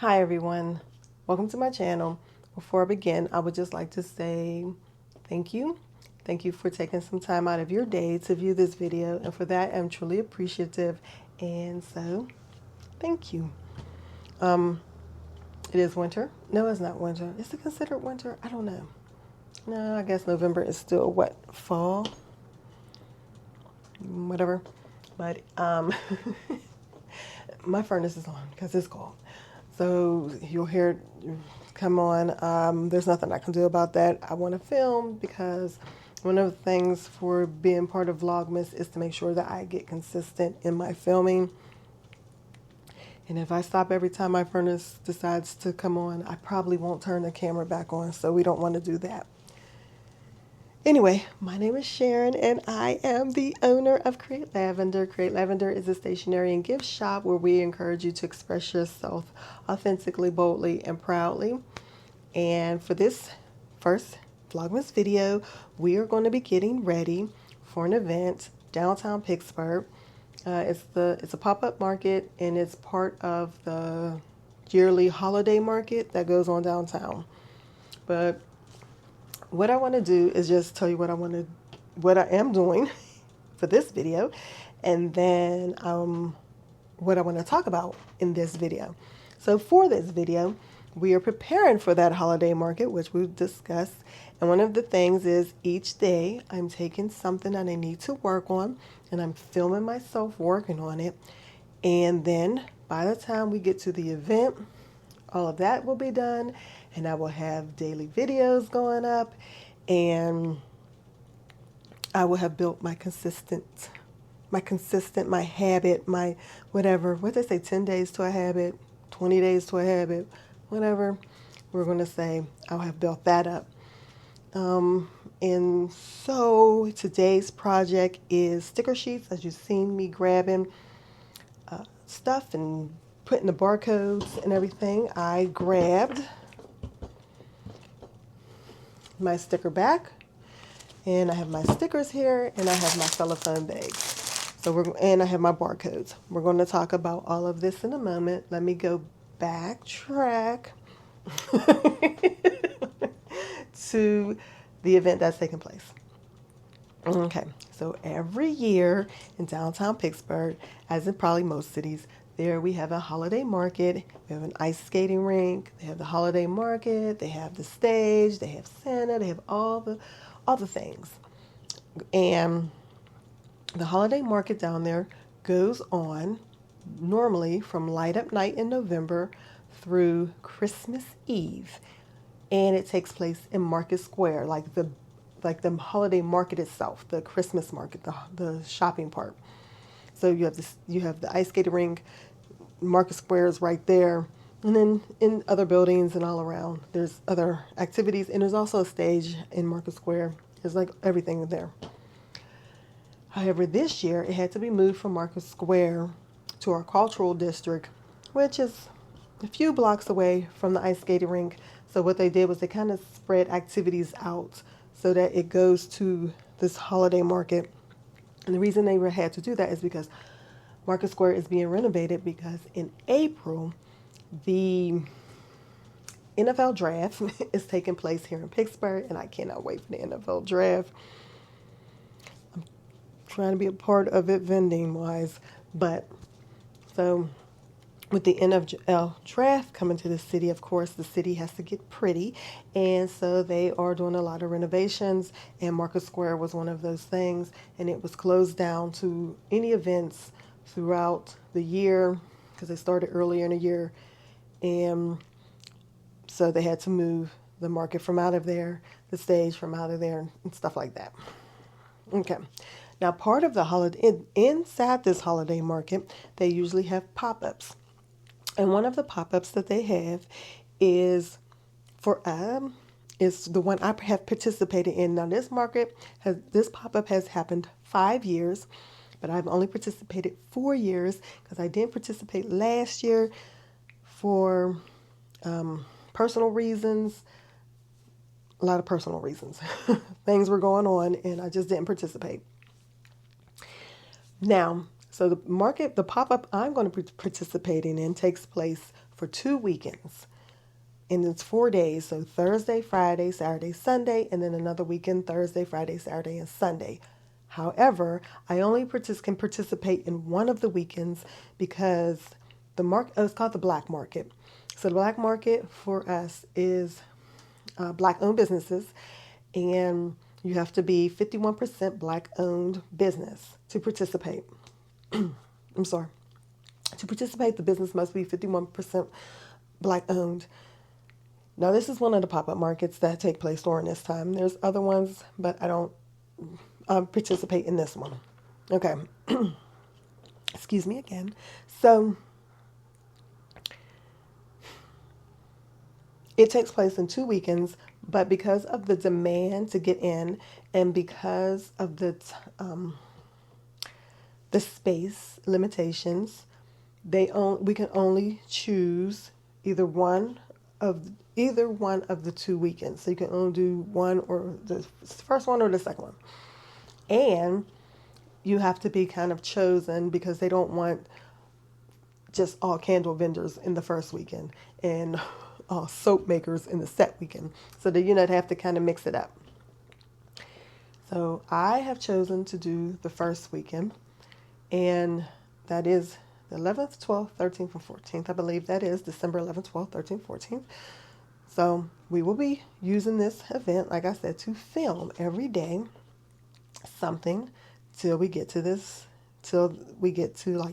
Hi everyone, welcome to my channel. Before I begin, I would just like to say thank you. Thank you for taking some time out of your day to view this video, and for that I'm truly appreciative, and so thank you. It is winter. No, it's not winter. Is it considered winter? I don't know. No, I guess November is still what? Fall? Whatever. But my furnace is on because it's cold. So you'll hear it come on. There's nothing I can do about that. I want to film because one of the things for being part of Vlogmas is to make sure that I get consistent in my filming. And if I stop every time my furnace decides to come on, I probably won't turn the camera back on. So we don't want to do that. Anyway, my name is Sharon and I am the owner of Create Lavender. Create Lavender is a stationery and gift shop where we encourage you to express yourself authentically, boldly, and proudly. And for this first Vlogmas video, we are going to be getting ready for an event downtown Pittsburgh. It's a pop-up market and it's part of the yearly holiday market that goes on downtown. But what I want to do is just tell you what I am doing for this video, and then what I want to talk about in this video. So for this video, we are preparing for that holiday market, which we've discussed. And one of the things is each day I'm taking something that I need to work on, and I'm filming myself working on it. And then by the time we get to the event, all of that will be done, and I will have daily videos going up, and I will have built my habit, my whatever, what they say, 10 days to a habit, 20 days to a habit, whatever we're going to say, I'll have built that up. And so today's project is sticker sheets, as you've seen me grabbing stuff and putting the barcodes and everything. I grabbed my sticker back, and I have my stickers here, and I have my cellophane bags. So and I have my barcodes. We're going to talk about all of this in a moment. Let me go backtrack to the event that's taking place. Okay, so every year in downtown Pittsburgh, as in probably most cities, there we have a holiday market. We have an ice skating rink. They have the holiday market. They have the stage. They have Santa. They have all the things. And the holiday market down there goes on normally from light up night in November through Christmas Eve, and it takes place in Market Square, like the holiday market itself, the Christmas market, the shopping part. So you have the ice skating rink, Market Square is right there, and then in other buildings and all around, there's other activities, and there's also a stage in Market Square. There's like everything there. However, this year it had to be moved from Market Square to our cultural district, which is a few blocks away from the ice skating rink. So what they did was they kind of spread activities out so that it goes to this holiday market. And the reason they had to do that is because Market Square is being renovated, because in April, the NFL draft is taking place here in Pittsburgh, and I cannot wait for the NFL draft. I'm trying to be a part of it vending-wise, but so with the NFL draft coming to the city, of course, the city has to get pretty, and so they are doing a lot of renovations, and Market Square was one of those things, and it was closed down to any events throughout the year because they started earlier in the year, and so they had to move the market from out of there, the stage from out of there, and stuff like that. Okay. Now, part of the holiday, inside this holiday market, they usually have pop-ups. And one of the pop-ups that they have is is the one I have participated in. Now, this pop-up has happened 5 years, but I've only participated 4 years because I didn't participate last year for personal reasons. A lot of personal reasons. Things were going on, and I just didn't participate. Now, so the pop-up I'm going to be participating in takes place for 2 weekends. And it's 4 days, so Thursday, Friday, Saturday, Sunday, and then another weekend, Thursday, Friday, Saturday, and Sunday. However, I only can participate in one of the weekends because it's called the black market. So the black market for us is black-owned businesses, and you have to be 51% black-owned business to participate. I'm sorry. To participate, the business must be 51% black-owned. Now, this is one of the pop-up markets that take place during this time. There's other ones, but I don't participate in this one. Okay. Excuse me again. So, it takes place in 2 weekends, but because of the demand to get in and because of the space limitations, we can only choose either one of the 2 weekends. So you can only do one, or the first one or the second one. And you have to be kind of chosen because they don't want just all candle vendors in the first weekend and soap makers in the second weekend. So that they have to kind of mix it up. So I have chosen to do the first weekend, and that is the 11th, 12th, 13th, and 14th. I believe that is December 11th, 12th, 13th, 14th. So we will be using this event, like I said, to film every day something till we get to like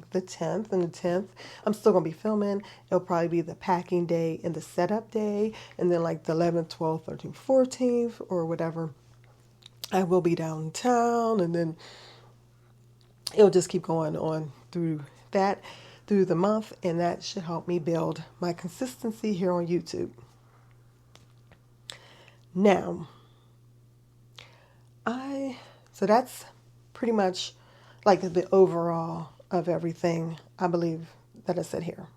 the 10th. And the 10th, I'm still going to be filming. It'll probably be the packing day and the setup day. And then like the 11th, 12th, 13th, 14th, or whatever, I will be downtown. And then it'll just keep going on through the month. And that should help me build my consistency here on YouTube. Now, so that's pretty much like the overall of everything I believe that I said here.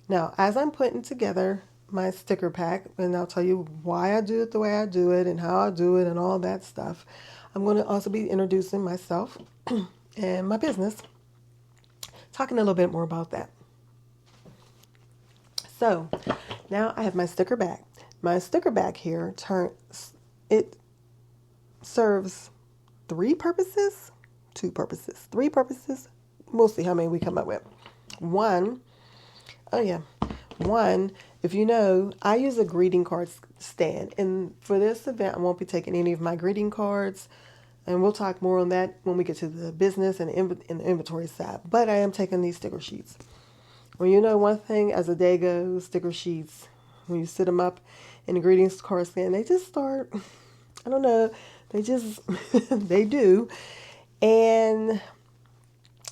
Now, as I'm putting together my sticker pack, and I'll tell you why I do it the way I do it and how I do it and all that stuff, I'm going to also be introducing myself and my business, talking a little bit more about that. So, now I have my sticker bag. My sticker bag here serves 3 purposes. We'll see how many we come up with. One, if you know, I use a greeting card stand. And for this event, I won't be taking any of my greeting cards. And we'll talk more on that when we get to the business and the inventory side. But I am taking these sticker sheets. Well, you know one thing, as the day goes, sticker sheets, when you sit them up in the greetings card stand, they just start, I don't know, they do. And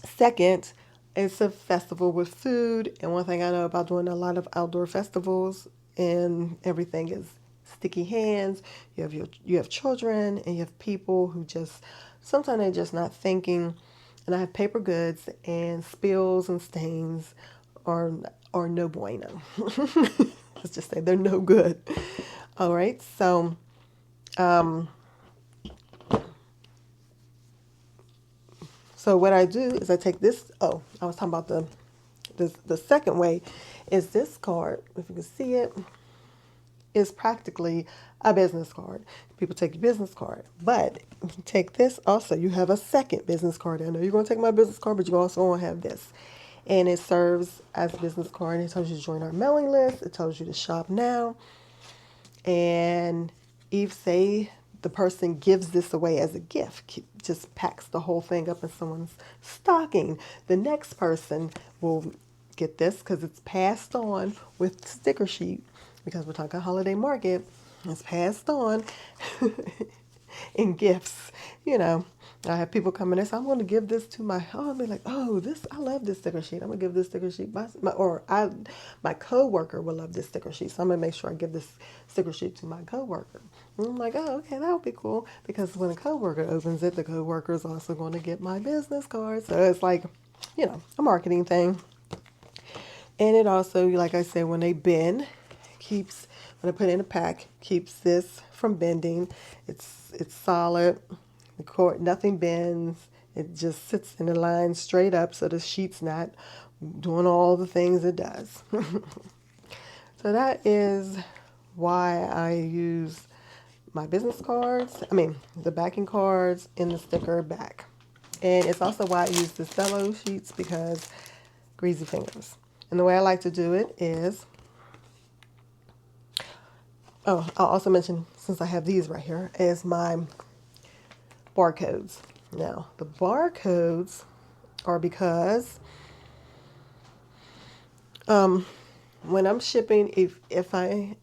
second, it's a festival with food. And one thing I know about doing a lot of outdoor festivals and everything is sticky hands. You have children, and you have people who sometimes they're just not thinking. And I have paper goods, and spills and stains are no bueno. Let's just say they're no good. All right. So, so what I do is I take this. Oh, I was talking about the second way is this card. If you can see it, is practically a business card. People take your business card, but if you take this also, you have a second business card. I know you're going to take my business card, but you also want to have this. And it serves as a business card. It tells you to join our mailing list. It tells you to shop now. And if, say, the person gives this away as a gift, just packs the whole thing up in someone's stocking, the next person will get this because it's passed on with sticker sheet, because we're talking holiday market. It's passed on in gifts. I have people come in and say, I'm going to give this to I'll be like, I love this sticker sheet. I'm going to give this sticker sheet. My coworker will love this sticker sheet. So I'm going to make sure I give this sticker sheet to my coworker. And I'm like, oh, okay, that would be cool. Because when a coworker opens it, the coworker is also going to get my business card. So it's like, a marketing thing. And it also, like I said, when they bend, when I put it in a pack, keeps this from bending. It's solid. The cord, nothing bends. It just sits in a line straight up, so the sheet's not doing all the things it does. So that is why I use my business cards, the backing cards in the sticker back. And it's also why I use the cello sheets, because greasy fingers. And the way I like to do it is, I'll also mention, since I have these right here, is my barcodes. Now, the barcodes are because when I'm shipping, if I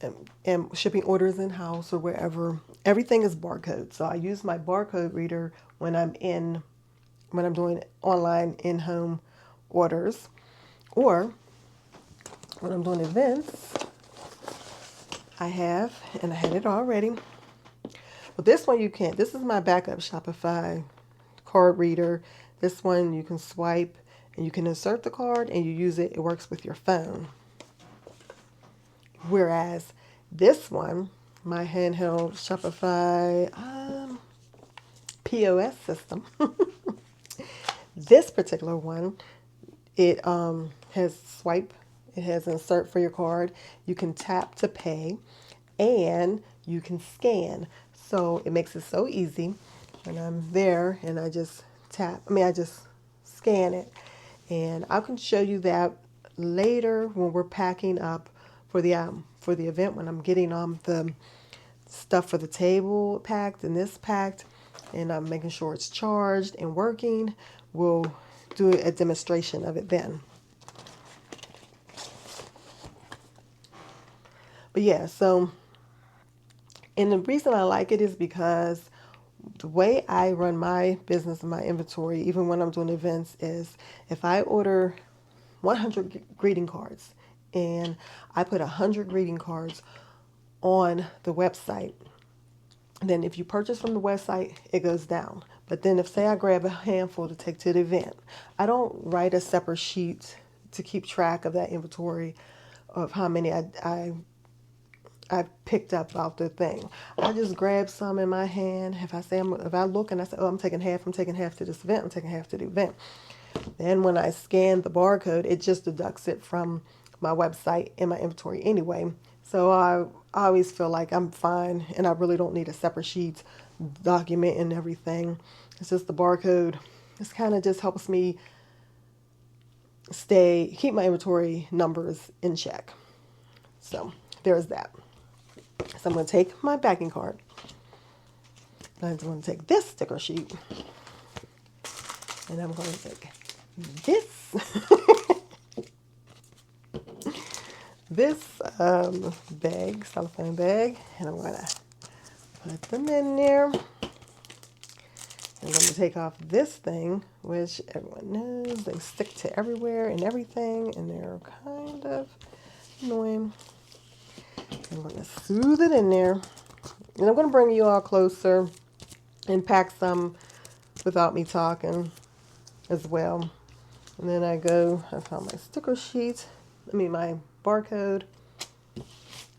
am shipping orders in-house or wherever, everything is barcode. So I use my barcode reader when I'm doing online in-home orders, or when I'm doing events. I had it already. But this one you can't. This is my backup Shopify card reader. This one you can swipe and you can insert the card and you use it. It works with your phone. Whereas this one, my handheld Shopify POS system, this particular one, it has swipe. It has insert for your card. You can tap to pay, and you can scan. So it makes it so easy. And I'm there, and I just I just scan it. And I can show you that later when we're packing up for the event, when I'm getting the stuff for the table packed and this packed, and I'm making sure it's charged and working. We'll do a demonstration of it then. But yeah, so, and the reason I like it is because the way I run my business and my inventory, even when I'm doing events, is if I order 100 greeting cards and I put 100 greeting cards on the website, then if you purchase from the website, it goes down. But then if, say, I grab a handful to take to the event, I don't write a separate sheet to keep track of that inventory of how many I picked up out the thing. I just grab some in my hand. If I look and I say, oh, I'm taking half to this event, I'm taking half to the event. Then when I scan the barcode, it just deducts it from my website and my inventory anyway. So I always feel like I'm fine, and I really don't need a separate sheet documenting everything. It's just the barcode. This kind of just helps me keep my inventory numbers in check. So there's that. So I'm going to take my backing card. I'm going to take this sticker sheet. And I'm going to take this. This bag, cellophane bag. And I'm going to put them in there. I'm going to take off this thing, which everyone knows they stick to everywhere and everything. And they're kind of annoying. I'm going to soothe it in there. And I'm going to bring you all closer and pack some without me talking as well. And then I found my sticker sheet. My barcode. And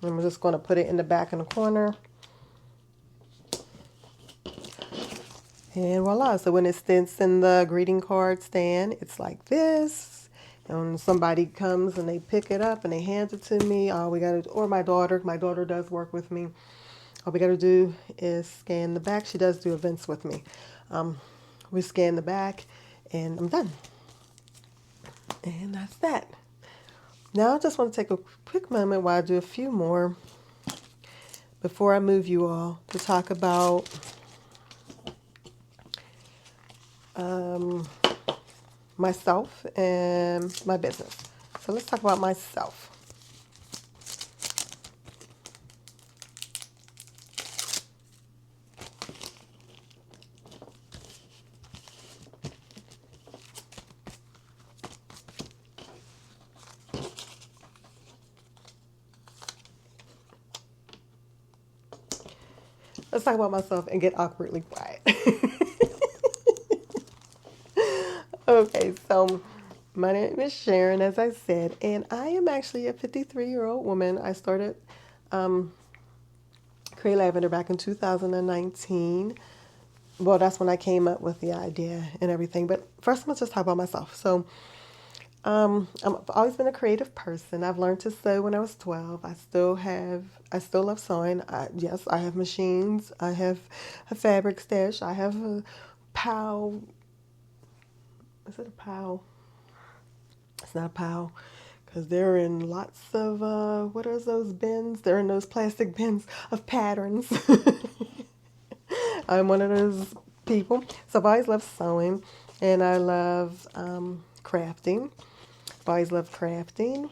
I'm just going to put it in the back in the corner. And voila. So when it sits in the greeting card stand, it's like this. And when somebody comes and they pick it up and they hand it to me, or my daughter does work with me. All we got to do is scan the back. She does do events with me. We scan the back and I'm done. And that's that. Now I just want to take a quick moment while I do a few more before I move you all to talk about myself and my business. So let's talk about myself. Let's talk about myself and get awkwardly quiet. Okay, so my name is Sharon, as I said, and I am actually a 53-year-old woman. I started Create Lavender back in 2019. Well, that's when I came up with the idea and everything. But first, I'm going to just talk about myself. So I've always been a creative person. I've learned to sew when I was 12. I still love sewing. Yes, I have machines. I have a fabric stash. I have a POW. Is it a POW? It's not a POW because they're in lots of, what are those bins? They're in those plastic bins of patterns. I'm one of those people. So I've always loved sewing and I love crafting. I've always loved crafting.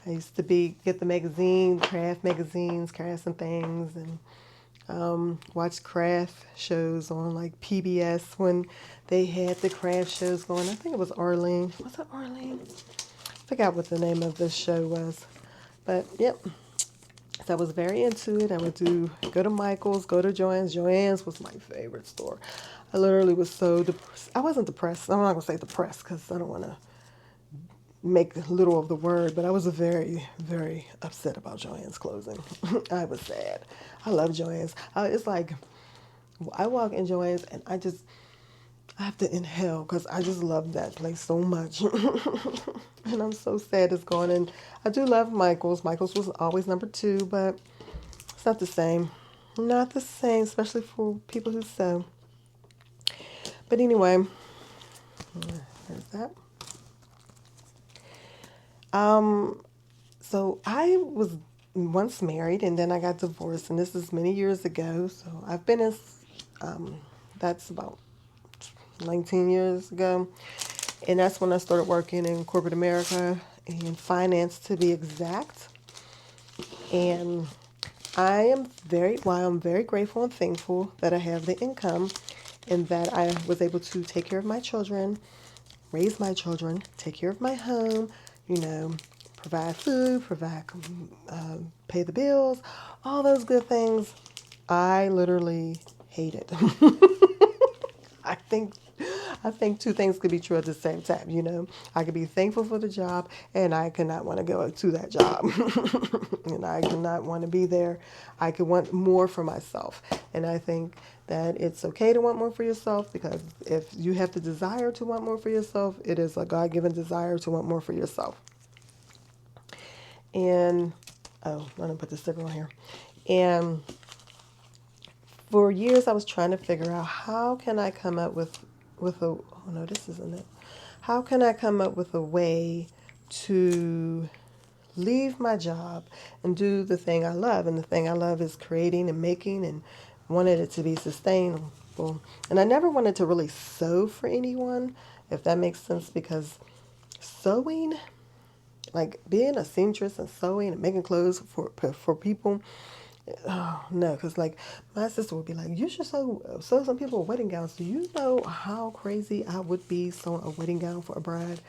I used to get the magazine, craft magazines, crafts and things, and watch craft shows on like PBS when they had the craft shows going. I think it was Arlene. Was it Arlene? I forgot what the name of the show was. But yep. So I was very into it. I would go to Michael's, go to Joann's. Joann's was my favorite store. I literally was so depressed. I wasn't depressed. I'm not going to say depressed because I don't want to make little of the word, but I was very, very upset about Joann's closing. I was sad. I love Joann's. It's like I walk in Joann's and I have to inhale because I just love that place so much. And I'm so sad it's gone. And I do love Michael's. Michael's was always number 2, but it's not the same. Not the same, especially for people who sew. But anyway, there's that. So I was once married and then I got divorced, and this is many years ago. So I've been that's about 19 years ago. And that's when I started working in corporate America, in finance to be exact. And I'm very grateful and thankful that I have the income and that I was able to take care of my children, raise my children, take care of my home, provide food, pay the bills, all those good things. I literally hate it. I think two things could be true at the same time, I could be thankful for the job and I could not want to go to that job. And I could not want to be there. I could want more for myself. And I think that it's okay to want more for yourself, because if you have the desire to want more for yourself, it is a God-given desire to want more for yourself. And, I'm going to put the sticker on here. And for years I was trying to figure out how can I come up with this isn't it. How can I come up with a way to leave my job and do the thing I love? And the thing I love is creating and making, and wanted it to be sustainable. And I never wanted to really sew for anyone, if that makes sense, because sewing, like being a seamstress and sewing and making clothes for people, oh no, because like my sister would be like, you should sew some people wedding gowns. Do you know how crazy I would be sewing a wedding gown for a bride?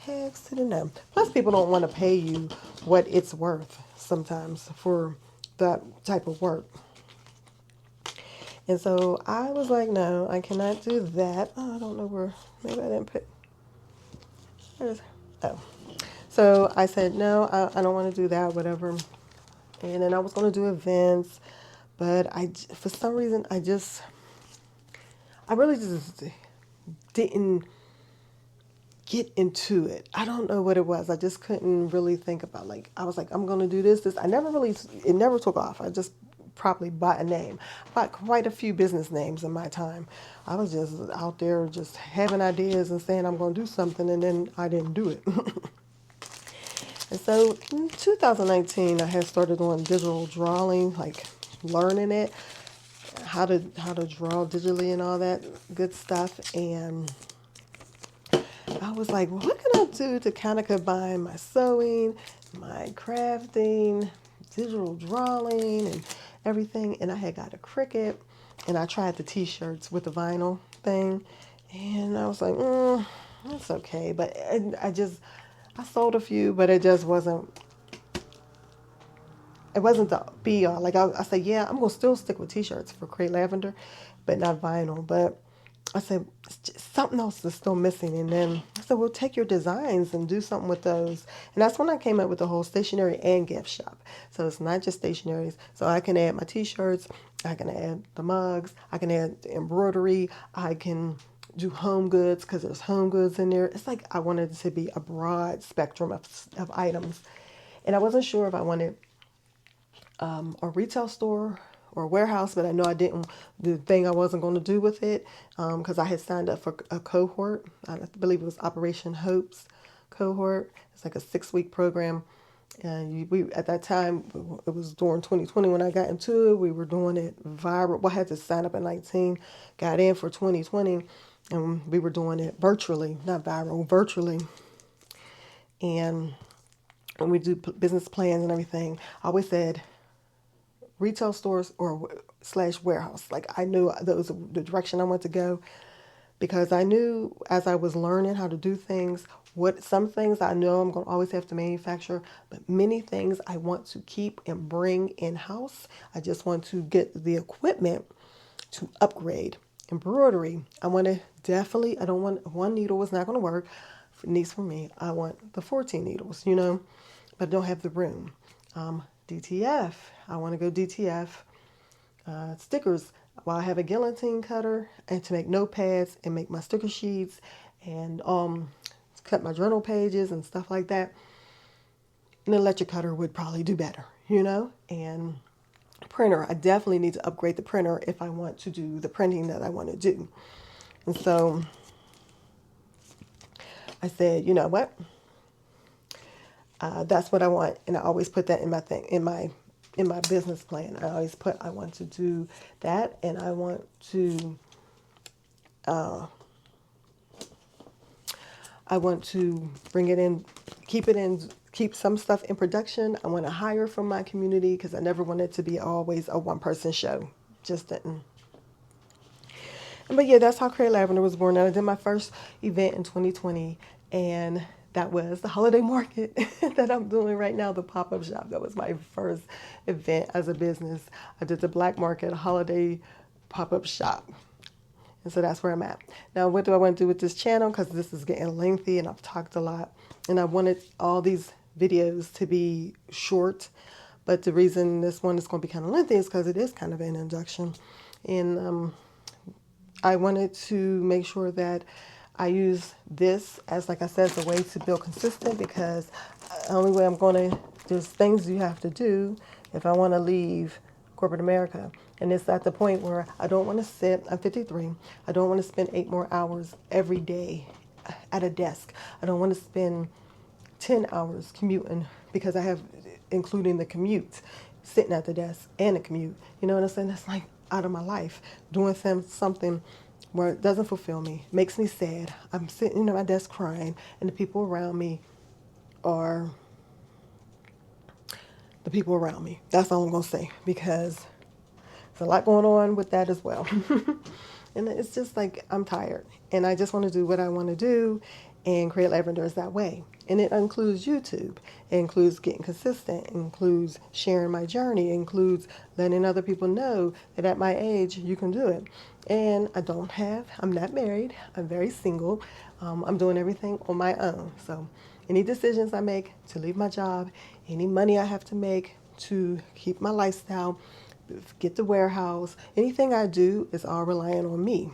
Heck to the no. Plus people don't want to pay you what it's worth sometimes for that type of work. And so I was like, no, I cannot do that. Oh, I don't know where, maybe I didn't put, So I said, no, I don't want to do that, whatever. And then I was going to do events, but for some reason, I really just didn't get into it. I don't know what it was. I just couldn't really think about, like, I was like, I'm going to do this. It never took off. I just probably bought a name. Bought quite a few business names in my time. I was just out there just having ideas and saying I'm going to do something, and then I didn't do it. And so in 2019, I had started on digital drawing, like learning it, how to draw digitally and all that good stuff. And I was like, well, what can I do to kind of combine my sewing, my crafting, digital drawing, and everything? And I had got a Cricut, and I tried the t-shirts with the vinyl thing, and I was like, that's okay. But I sold a few, but it just wasn't the be all. Like I said, yeah, I'm going to still stick with t-shirts for Create Lavender, but not vinyl. But I said, something else is still missing. And then I said, well, take your designs and do something with those. And that's when I came up with the whole stationery and gift shop. So it's not just stationeries. So I can add my t-shirts, I can add the mugs, I can add the embroidery, I can do home goods because there's home goods in there. It's like I wanted it to be a broad spectrum of items. And I wasn't sure if I wanted a retail store or a warehouse, but I know I didn't, the thing I wasn't going to do with it, because I had signed up for a cohort. I believe it was Operation Hope's cohort. It's like a 6-week program. And we at that time, it was during 2020 when I got into it. We were doing it viral. Well, I had to sign up at 19, got in for 2020, and we were doing it virtually, not viral, virtually. And when we do business plans and everything, I always said retail stores or / warehouse. Like I knew that was the direction I wanted to go, because I knew as I was learning how to do things, some things I know I'm going to always have to manufacture, but many things I want to keep and bring in-house. I just want to get the equipment to upgrade. Embroidery, I want to definitely, I don't want, one needle was not going to work, at least for me. I want the 14 needles, but I don't have the room. DTF, I want to go DTF. Stickers, well, I have a guillotine cutter and to make notepads and make my sticker sheets and cut my journal pages and stuff like that. An electric cutter would probably do better, and printer, I definitely need to upgrade the printer if I want to do the printing that I want to do. And so I said, you know what? That's what I want, and I always put that in my thing, in my business plan. I always put I want to do that, and I want to bring it in, keep some stuff in production. I want to hire from my community because I never wanted it to be always a one-person show. Just didn't. But yeah, that's how Create Lavender was born. And I did my first event in 2020, and that was the holiday market that I'm doing right now, the pop-up shop. That was my first event as a business. I did the Black Market holiday pop-up shop. And so that's where I'm at. Now, what do I want to do with this channel? Because this is getting lengthy and I've talked a lot. And I wanted all these videos to be short. But the reason this one is going to be kind of lengthy is because it is kind of an introduction. And I wanted to make sure that I use this as, like I said, as a way to build consistent, because the only way there's things you have to do if I want to leave corporate America. And it's at the point where I don't want to sit, I'm 53, I don't want to spend 8 more hours every day at a desk. I don't want to spend 10 hours commuting, because I have, including the commute, sitting at the desk and a commute. You know what I'm saying? That's like out of my life, doing something where it doesn't fulfill me, makes me sad. I'm sitting at my desk crying, and the people around me are the people around me. That's all I'm going to say, because there's a lot going on with that as well. And it's just like, I'm tired, and I just want to do what I want to do, and Create Lavender is that way. And it includes YouTube. It includes getting consistent. It includes sharing my journey. It includes letting other people know that at my age, you can do it. And I'm not married. I'm very single. I'm doing everything on my own. So any decisions I make to leave my job, any money I have to make to keep my lifestyle, get the warehouse, anything I do is all relying on me.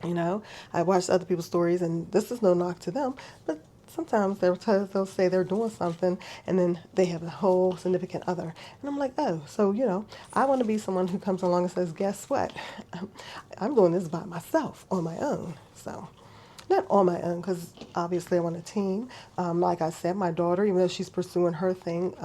I watch other people's stories, and this is no knock to them, but sometimes they'll say they're doing something, and then they have a whole significant other. And I'm like, oh, so, I want to be someone who comes along and says, guess what? I'm doing this by myself, on my own. So, not on my own, because obviously I want a team. Like I said, my daughter, even though she's pursuing her things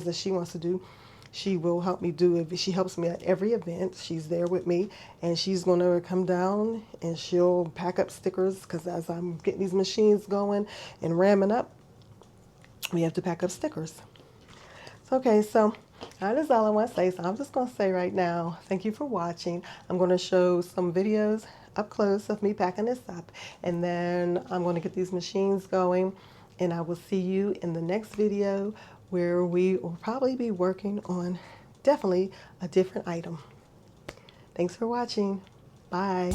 that she wants to do, she will help me do it. She helps me at every event. She's there with me, and she's going to come down and she'll pack up stickers, because as I'm getting these machines going and ramming up, we have to pack up stickers. Okay, so that is all I want to say. So I'm just going to say right now, thank you for watching. I'm going to show some videos up close of me packing this up, and then I'm going to get these machines going, and I will see you in the next video, where we will probably be working on definitely a different item. Thanks for watching. Bye.